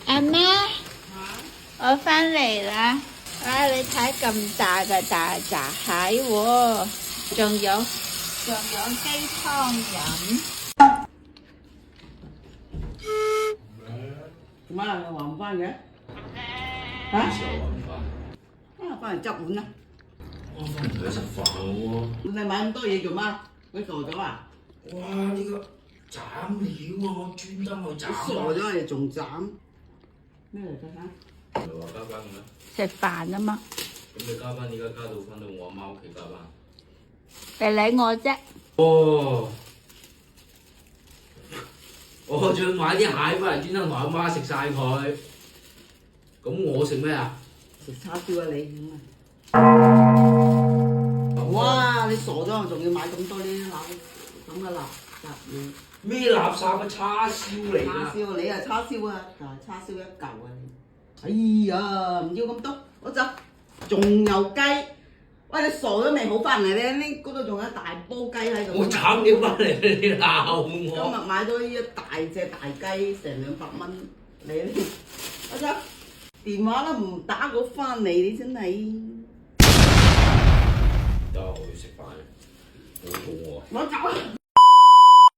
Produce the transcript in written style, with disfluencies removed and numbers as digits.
阿媽，我翻嚟啦！啊，你睇咁大嘅大閘蟹喎，仲有雞湯飲。做乜你話唔翻嘅？幾時又話唔翻？啊，翻嚟執碗啦！我翻唔去食飯喎。你買咁多嘢做乜？你傻咗啊？哇！呢個斬料啊，我專登去斬你傻啊！咗你仲斬？咩嚟㗎嚇？唔係話加班嘅咩？食飯啊嘛，咁你加班點解加到翻到我阿媽屋企加班？你理我啫。哦，我仲要買啲蟹翻嚟，專登同阿媽食晒佢。咁我食咩啊？食叉燒啊你咁啊！哇！你傻咗啊？仲要買咁多呢啲咁嘅垃圾嘢？咩垃圾嘅叉燒嚟㗎？叉燒你啊叉燒啊，叉燒一嚿啊你！哎呀，唔要咁多，我走。仲有雞，喂你傻咗未？好翻嚟咧，呢嗰度仲有一大煲雞喺度。我斬料翻嚟，你鬧今我。日買咗呢一大隻大雞，成200蚊，你呢？我走，電話都唔打過翻嚟，你真係。得我要食飯，好肚餓。我走啊！